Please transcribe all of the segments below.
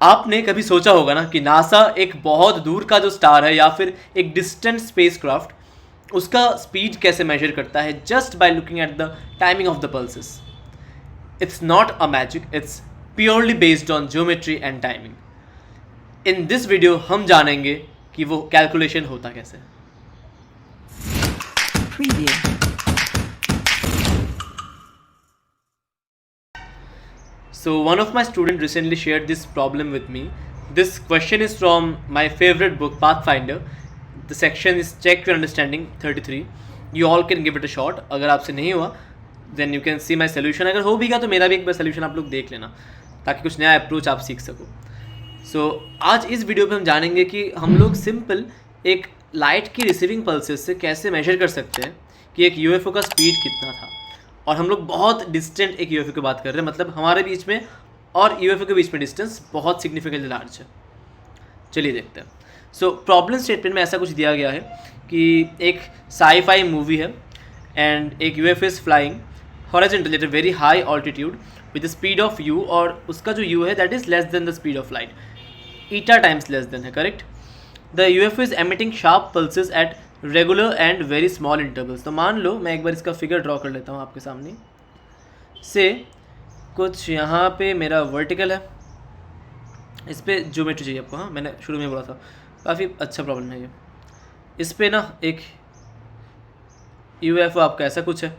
आपने कभी सोचा होगा ना कि नासा एक बहुत दूर का जो स्टार है या फिर एक डिस्टेंट स्पेसक्राफ्ट उसका स्पीड कैसे मेजर करता है just by looking at the timing of the pulses. It's not a magic, it's purely based on geometry and timing. In this video हम जानेंगे कि वो कैलकुलेशन होता कैसे है। Preview. So one of my students recently shared this problem with me. This question is from my favorite book Pathfinder. The section is check your understanding 33. You all can give it a shot. अगर आपसे नहीं हुआ then you can see my solution. अगर हो भी गया तो मेरा भी एक बार solution आप लोग देख लेना ताकि कुछ नया अप्रोच आप सीख सको। So आज इस वीडियो पे हम जानेंगे कि हम लोग सिंपल एक लाइट की रिसीविंग पल्सेस से कैसे मेजर कर सकते हैं कि एक यूएफओ का स्पीड कितना था। और हम लोग बहुत डिस्टेंट एक यूएफओ की बात कर रहे हैं, मतलब हमारे बीच में और यूएफओ के बीच में डिस्टेंस बहुत सिग्निफिकेंटली लार्ज है। चलिए देखते हैं। सो प्रॉब्लम स्टेटमेंट में ऐसा कुछ दिया गया है कि एक साई-फाई मूवी है एंड एक UFO is flying horizontally at a very high altitude with the speed of u, और उसका जो यू है that is less than the speed of light, eta times less than है, correct. The UFO is emitting sharp pulses at regular and very small intervals. तो मान लो मैं एक बार इसका फिगर ड्रॉ कर लेता हूँ आपके सामने से। कुछ यहाँ पे मेरा वर्टिकल है, इस पर ज्योमेट्री चाहिए आपको। हाँ, मैंने शुरू में बोला था काफ़ी अच्छा प्रॉब्लम है ये। इस पे ना एक यूएफओ आपका ऐसा कुछ है,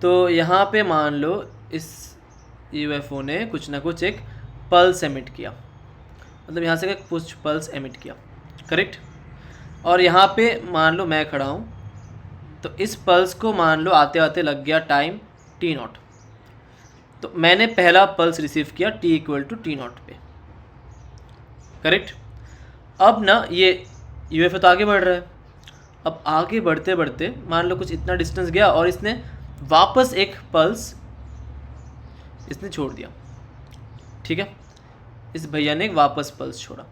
तो यहाँ पे मान लो इस यूएफओ ने कुछ ना कुछ एक पल्स एमिट किया, मतलब यहाँ से कुछ पल्स एमिट किया, करेक्ट। और यहाँ पे मान लो मैं खड़ा हूँ, तो इस पल्स को मान लो आते आते लग गया टाइम टी नॉट। तो मैंने पहला पल्स रिसीव किया T equal to T naught पे, करेक्ट। अब ना ये यूएफओ तो आगे बढ़ रहा है। अब आगे बढ़ते बढ़ते मान लो कुछ इतना डिस्टेंस गया और इसने वापस एक पल्स इसने छोड़ दिया, ठीक है। इस भैया ने एक वापस पल्स छोड़ा।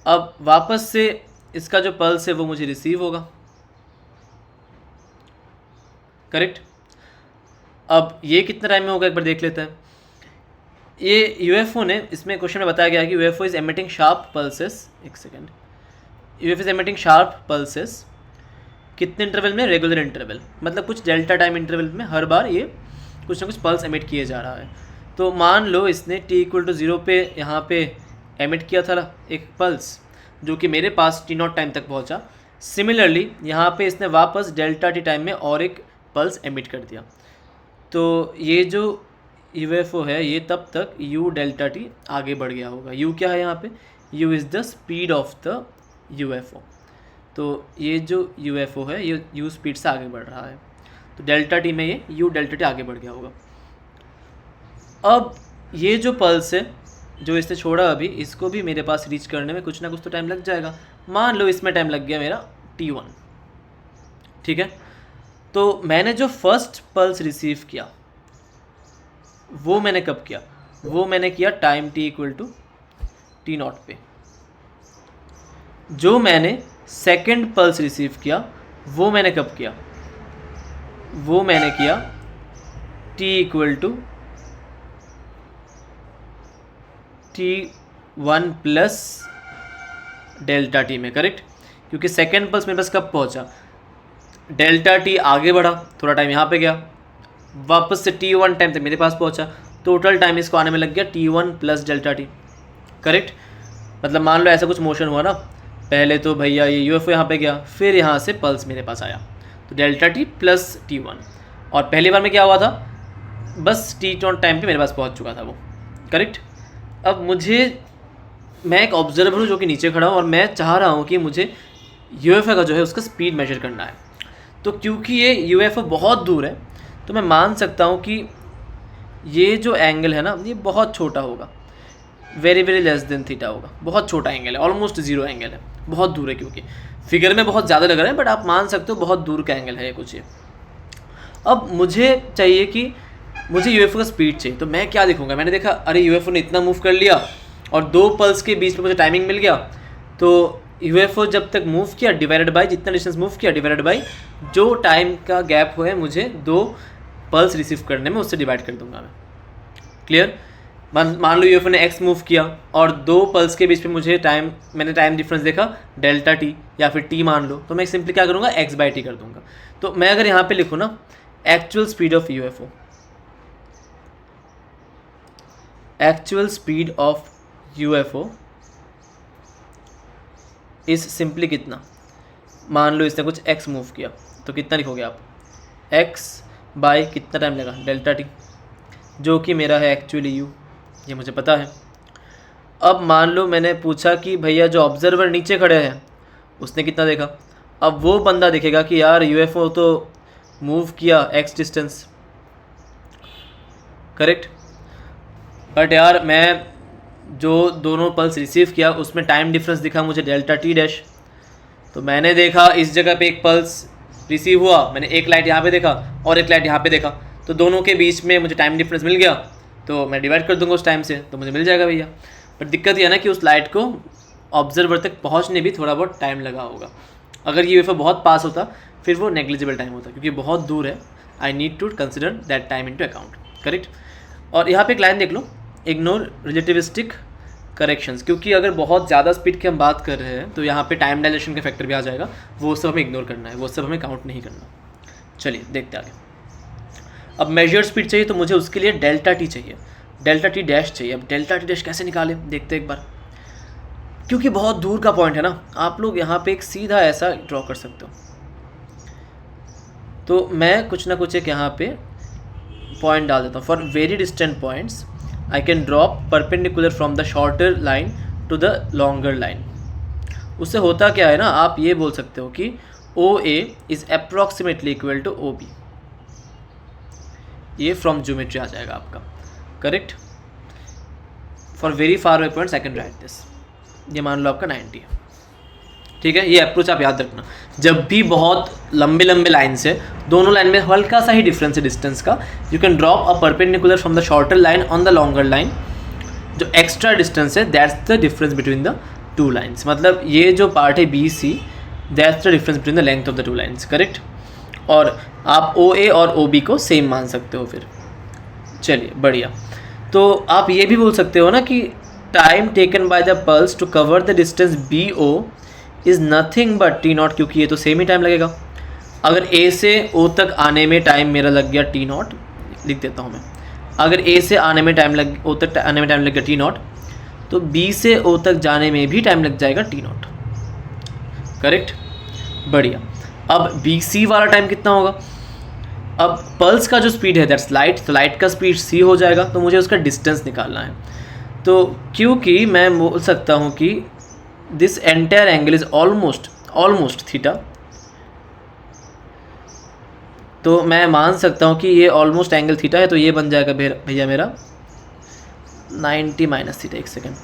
अब वापस से इसका जो पल्स है वो मुझे रिसीव होगा, करेक्ट। अब ये कितना टाइम में होगा एक बार देख लेते हैं। ये यूएफओ ने, इसमें क्वेश्चन में बताया गया है कि UFO is emitting sharp pulses, एक second, UFO is emitting sharp pulses कितने इंटरवल में, रेगुलर इंटरवल, मतलब कुछ डेल्टा टाइम इंटरवल में हर बार ये कुछ ना कुछ पल्स एमिट किए जा रहा है। तो मान लो इसने टी इक्वल टू 0 पे यहाँ पे एमिट किया था एक पल्स जो कि मेरे पास टी नॉट टाइम तक पहुँचा। सिमिलरली यहाँ पे इसने वापस डेल्टा टी टाइम में और एक पल्स एमिट कर दिया। तो ये जो यूएफओ है ये तब तक यू डेल्टा टी आगे बढ़ गया होगा। यू क्या है यहाँ पे, you is the speed of the UFO. तो ये जो यूएफओ है ये यू स्पीड से आगे बढ़ रहा है, तो डेल्टा टी में ये यू डेल्टा टी आगे बढ़ गया होगा। अब ये जो पल्स है जो इसने छोड़ा अभी, इसको भी मेरे पास रीच करने में कुछ ना कुछ तो टाइम लग जाएगा। मान लो इसमें टाइम लग गया मेरा t1, ठीक है। तो मैंने जो फर्स्ट पल्स रिसीव किया वो मैंने कब किया, वो मैंने किया time t equal to T naught पे। जो मैंने सेकंड पल्स रिसीव किया वो मैंने कब किया, वो मैंने किया t equal to T1 plus delta T में, करेक्ट। क्योंकि सेकेंड पल्स मेरे पास कब पहुंचा, डेल्टा टी आगे बढ़ा, थोड़ा टाइम यहाँ पे गया, वापस से T1 टाइम तक मेरे पास पहुंचा, टोटल टाइम इसको आने में लग गया T1 plus delta T, correct. मतलब मान लो ऐसा कुछ मोशन हुआ ना, पहले तो भैया ये यूएफओ यहाँ पे गया, फिर यहाँ से पल्स मेरे पास आया, तो डेल्टा टी प्लस T1। और पहली बार में क्या हुआ था, बस T1 टाइम पे मेरे पास पहुँच चुका था वो, करेक्ट। अब मैं एक ऑब्जर्वर हूँ जो कि नीचे खड़ा हूँ और मैं चाह रहा हूँ कि मुझे यूएफओ का जो है उसका स्पीड मेजर करना है। तो क्योंकि ये यूएफओ बहुत दूर है तो मैं मान सकता हूँ कि ये जो एंगल है ना ये बहुत छोटा होगा, very very less than theta होगा, बहुत छोटा एंगल है, ऑलमोस्ट जीरो एंगल है, बहुत दूर है। क्योंकि फिगर में बहुत ज़्यादा लग रहा है बट आप मान सकते हो बहुत दूर का एंगल है ये कुछ ये। अब मुझे चाहिए कि मुझे यूएफओ का स्पीड चाहिए, तो मैं क्या देखूंगा, मैंने देखा अरे यूएफओ ने इतना मूव कर लिया और दो पल्स के बीच में मुझे टाइमिंग मिल गया। तो यूएफओ जब तक मूव किया डिवाइडेड बाय जितना डिस्टेंस मूव किया डिवाइडेड बाय जो टाइम का गैप है मुझे दो पल्स रिसीव करने में, उससे डिवाइड कर दूंगा मैं, क्लियर। मान लो यूएफओ ने एक्स मूव किया और दो पल्स के बीच में मुझे मैंने टाइम डिफरेंस देखा डेल्टा टी या फिर टी मान लो, तो मैं सिंपली क्या करूँगा, एक्स बाई टी कर दूंगा। तो मैं अगर यहाँ पे लिखूँ ना actual speed of UFO, actual speed of UFO is simply कितना, मान लो इसने कुछ एक्स मूव किया तो कितना लिखोगे आप, एक्स बाई कितना टाइम लगा डेल्टा टी, जो कि मेरा है एक्चुअली यू, ये मुझे पता है। अब मान लो मैंने पूछा कि भैया जो ऑब्जर्वर नीचे खड़े हैं उसने कितना देखा, अब वो बंदा देखेगा कि यार यूएफओ तो मूव किया एक्स डिस्टेंस, करेक्ट, बट यार मैं जो दोनों पल्स रिसीव किया उसमें टाइम डिफरेंस दिखा मुझे डेल्टा टी डैश, तो मैंने देखा इस जगह पे एक पल्स रिसीव हुआ, मैंने एक लाइट यहाँ पे देखा और एक लाइट यहाँ पे देखा, तो दोनों के बीच में मुझे टाइम डिफरेंस मिल गया, तो मैं डिवाइड कर दूंगा उस टाइम से, तो मुझे मिल जाएगा भैया। पर दिक्कत यह ना कि उस लाइट को ऑब्जर्वर तक पहुंचने भी थोड़ा बहुत टाइम लगा होगा। अगर ये यूएफओ बहुत पास होता फिर वो नेग्लिजिबल टाइम होता, क्योंकि बहुत दूर है, I need to consider that time into account, correct. और यहाँ पे एक लाइन देख लो, इग्नोर रिलेटिविस्टिक करेक्शंस, क्योंकि अगर बहुत ज़्यादा स्पीड की हम बात कर रहे हैं तो यहाँ पे टाइम डायलेशन का फैक्टर भी आ जाएगा, वो सब हमें इग्नोर करना है, वो सब हमें काउंट नहीं करना। चलिए देखते आगे। अब मेजर्ड स्पीड चाहिए तो मुझे उसके लिए डेल्टा टी चाहिए, डेल्टा टी डैश चाहिए। अब डेल्टा टी डैश कैसे निकालें, देखते एक बार, क्योंकि बहुत दूर का पॉइंट है ना, आप लोग यहाँ पे एक सीधा ऐसा ड्रॉ कर सकते हो, तो मैं कुछ ना कुछ एक यहाँ पे पॉइंट डाल देता हूँ। For very distant points I can drop perpendicular from the shorter line to the longer line. उससे होता क्या है ना, आप ये बोल सकते हो कि O A is approximately equal to O B, ये फ्रॉम ज्योमेट्री आ जाएगा आपका, correct. For very far away points I can write this, ये मान लो आपका 90 है, ठीक है। ये अप्रोच आप याद रखना, जब भी बहुत लंबे लंबे लाइन से दोनों लाइन में हल्का सा ही डिफरेंस है डिस्टेंस का, you can drop a perpendicular from the shorter line on the longer line, जो एक्स्ट्रा डिस्टेंस है that's the difference between the two lines, मतलब ये जो पार्ट है B C that's the difference between the length of the two lines, correct. और आप ओ ए और O B को सेम मान सकते हो फिर, चलिए बढ़िया। तो आप ये भी बोल सकते हो ना कि time taken by the pulse to cover the distance B O is nothing but T naught, क्योंकि ये तो सेम ही टाइम लगेगा। अगर ए से ओ तक आने में टाइम मेरा लग गया टी नॉट, लिख देता हूँ मैं, अगर ए से आने में टाइम लग ओ तक आने में टाइम लग गया टी नॉट, तो बी से ओ तक जाने में भी टाइम लग जाएगा टी नॉट, करेक्ट, बढ़िया। अब बी सी वाला टाइम कितना होगा, अब पल्स का जो स्पीड है दैट्स लाइट, तो लाइट का स्पीड सी हो जाएगा, तो मुझे उसका डिस्टेंस निकालना है। तो क्योंकि मैं बोल सकता हूँ कि this entire angle is almost theta, तो मैं मान सकता हूँ कि ये ऑलमोस्ट एंगल थीटा है, तो ये बन जाएगा भैया मेरा 90 माइनस थीटा, एक सेकेंड,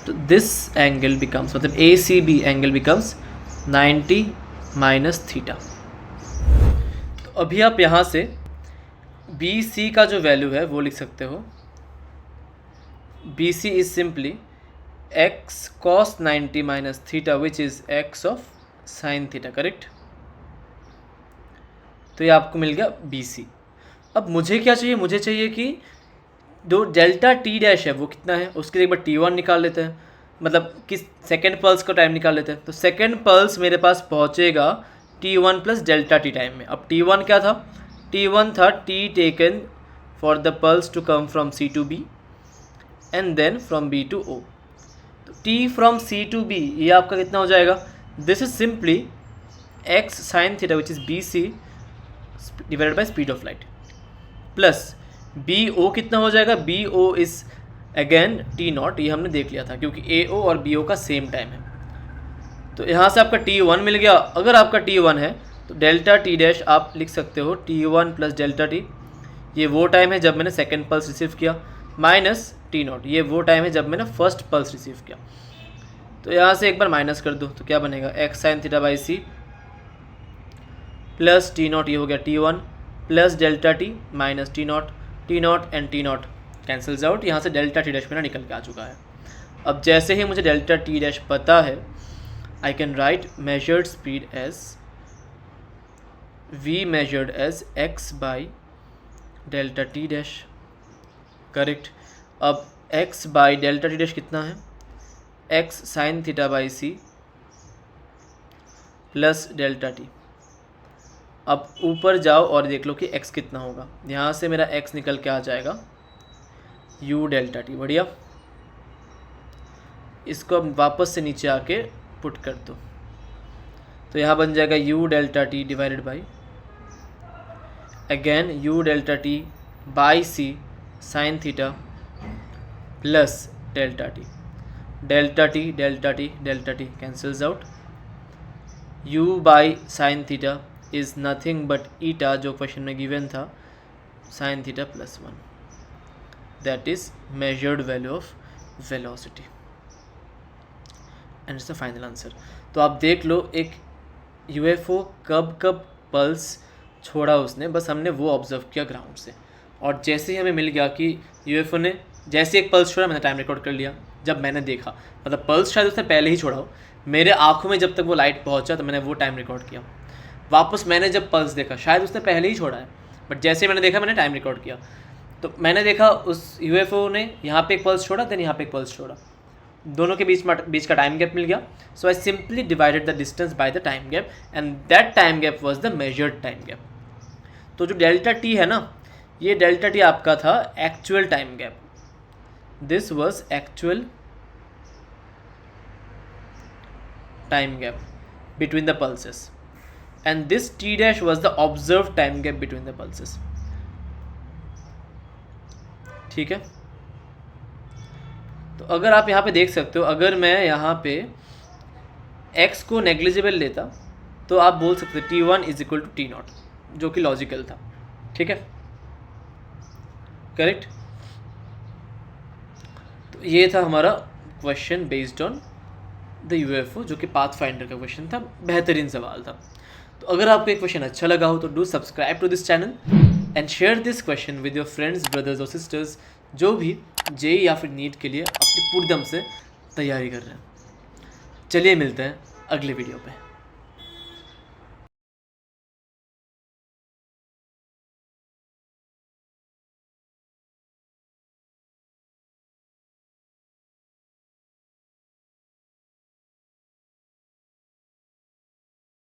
तो दिस एंगल बिकम्स, मतलब A C B angle becomes 90 minus theta. तो अभी आप यहाँ से बी सी का जो वैल्यू है वो लिख सकते हो, B C is simply X cos 90 minus theta which is X of sine theta, correct. तो ये आपको मिल गया बी सी। अब मुझे क्या चाहिए, मुझे चाहिए कि जो डेल्टा टी डैश है वो कितना है, उसके लिए एक बार T1 निकाल लेते हैं, मतलब किस सेकेंड पल्स का टाइम निकाल लेते हैं। तो सेकेंड पल्स मेरे पास पहुँचेगा T1 plus delta T time में। अब T1 क्या था, T1 था T taken for the pulse to come from C to B and then from B to O। तो T from C to B ये आपका कितना हो जाएगा, this is simply X sine theta which is B C divided by speed of light, plus B O कितना हो जाएगा, B O is again T naught, ये हमने देख लिया था क्योंकि ए ओ और बी ओ का सेम टाइम है। तो यहाँ से आपका T1 मिल गया। अगर आपका T1 है तो डेल्टा टी डैश आप लिख सकते हो T1 प्लस डेल्टा टी, ये वो टाइम है जब मैंने सेकेंड पल्स रिसीव किया, माइनस टी नॉट, ये वो टाइम है जब मैंने फर्स्ट पल्स रिसीव किया। तो यहाँ से एक बार माइनस कर दो तो क्या बनेगा, X sine theta by C plus T naught, ये हो गया T1 plus delta T minus T naught and T naught cancels out, यहाँ से डेल्टा टी डैश मेरा निकल के आ चुका है। अब जैसे ही मुझे डेल्टा टी डैश पता है, I can write measured speed as v measured as x by delta T dash, correct. अब X by delta T dash कितना है, X sine theta by C plus delta T. अब ऊपर जाओ और देख लो कि x कितना होगा। यहाँ से मेरा x निकल के आ जाएगा u डेल्टा टी। बढ़िया, इसको अब वापस से नीचे आके पुट कर दो, तो यहाँ बन जाएगा u delta T divided by again u delta T by C sine theta plus delta T. Delta T delta T delta T cancels out. u by sine theta is nothing but eta, जो question में given था, sine theta plus 1, that is measured value of velocity and it's the final answer. तो आप देख लो एक UFO कब कब pulse छोड़ा उसने, बस हमने वो ऑब्जर्व किया ग्राउंड से, और जैसे ही हमें मिल गया कि यूएफओ ने जैसे एक पल्स छोड़ा, मैंने टाइम रिकॉर्ड कर लिया। जब मैंने देखा, मतलब पल्स शायद उसने पहले ही छोड़ा हो, मेरे आँखों में जब तक वो लाइट पहुँचा तो मैंने वो टाइम रिकॉर्ड किया। वापस मैंने जब पल्स देखा, शायद उसने पहले ही छोड़ा है, बट जैसे मैंने देखा मैंने टाइम रिकॉर्ड किया, तो मैंने देखा उस यूएफओ ने यहाँ पे एक पल्स छोड़ा, देन यहाँ पे एक पल्स छोड़ा, दोनों के बीच का टाइम गैप मिल गया। So I simply divided the distance by the time gap and that time gap was the measured time gap. तो जो डेल्टा टी है ना, ये डेल्टा टी आपका था actual time gap, this was actual time gap between the pulses and this t dash was the observed time gap between the pulses। ठीक है, तो अगर आप यहाँ पे देख सकते हो, अगर मैं यहाँ पे x को नेग्लिजिबल लेता तो आप बोल सकते t1 is equal to t0, जो कि लॉजिकल था। ठीक है, करेक्ट। तो ये था हमारा question based on the UFO, जो कि पाथ फाइंडर का क्वेश्चन था, बेहतरीन सवाल था। तो अगर आपको ये क्वेश्चन अच्छा लगा हो तो do subscribe to this channel and share this question with your friends, brothers और सिस्टर्स जो भी जेईई या फिर नीट के लिए अपनी पूरी दम से तैयारी कर रहे हैं। चलिए मिलते हैं अगले वीडियो पे।